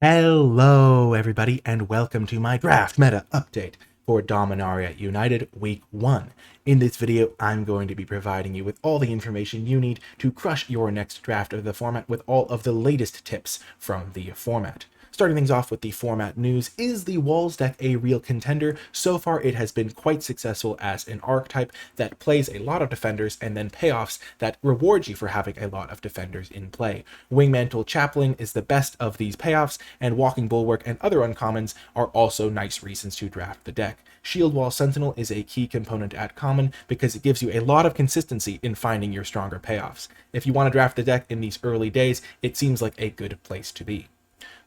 Hello, everybody, and welcome to my draft meta update for Dominaria United Week 1. In this video, I'm going to be providing you with all the information you need to crush your next draft of the format with all of the latest tips from the format. Starting things off with the format news, is the Walls deck a real contender? So far, it has been quite successful as an archetype that plays a lot of defenders and then payoffs that reward you for having a lot of defenders in play. Wingmantle Chaplain is the best of these payoffs, and Walking Bulwark and other uncommons are also nice reasons to draft the deck. Shield Wall Sentinel is a key component at common because it gives you a lot of consistency in finding your stronger payoffs. If you want to draft the deck in these early days, it seems like a good place to be.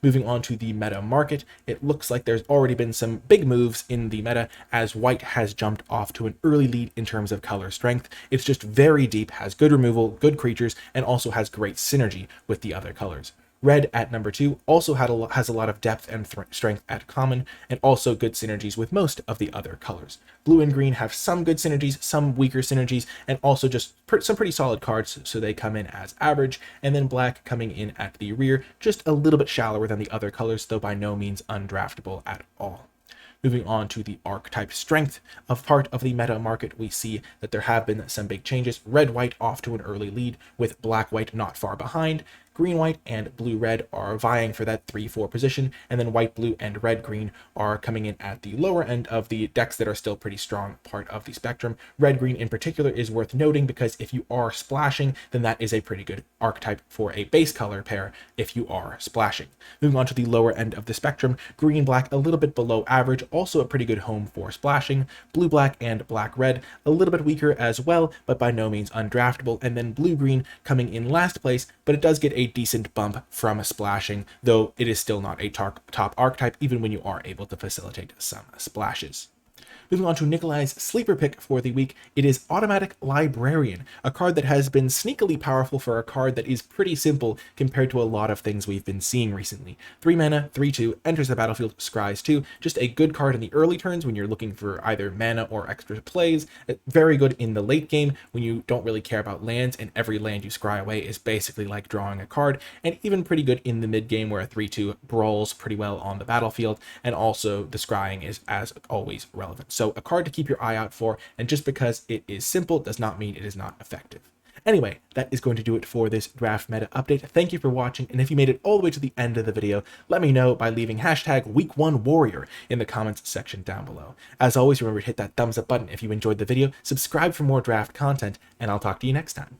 Moving on to the meta market, it looks like there's already been some big moves in the meta as white has jumped off to an early lead in terms of color strength. It's just very deep, has good removal, good creatures, and also has great synergy with the other colors. Red at number 2 also has a lot of depth and strength at common, and also good synergies with most of the other colors. Blue and green have some good synergies, some weaker synergies, and also just some pretty solid cards, so they come in as average. And then black coming in at the rear, just a little bit shallower than the other colors, though by no means undraftable at all. Moving on to the archetype strength of part of the meta market, we see that there have been some big changes. Red-white off to an early lead, with black-white not far behind. Green-white and blue-red are vying for that 3-4 position, and then white-blue and red-green are coming in at the lower end of the decks that are still pretty strong part of the spectrum. Red-green in particular is worth noting because if you are splashing, then that is a pretty good archetype for a base color pair if you are splashing. Moving on to the lower end of the spectrum, green-black a little bit below average, also a pretty good home for splashing. Blue-black and black-red a little bit weaker as well, but by no means undraftable. And then blue-green coming in last place, but it does get a decent bump from splashing, though it is still not a top archetype even when you are able to facilitate some splashes. Moving on to Nikolai's sleeper pick for the week, it is Automatic Librarian, a card that has been sneakily powerful for a card that is pretty simple compared to a lot of things we've been seeing recently. 3 mana, 3/2, enters the battlefield, scries 2, just a good card in the early turns when you're looking for either mana or extra plays. Very good in the late game when you don't really care about lands and every land you scry away is basically like drawing a card, and even pretty good in the mid game where a 3/2 brawls pretty well on the battlefield, and also the scrying is as always relevant. So a card to keep your eye out for, and just because it is simple does not mean it is not effective. Anyway, that is going to do it for this draft meta update. Thank you for watching, and if you made it all the way to the end of the video, let me know by leaving hashtag week1warrior in the comments section down below. As always, remember to hit that thumbs up button if you enjoyed the video, subscribe for more draft content, and I'll talk to you next time.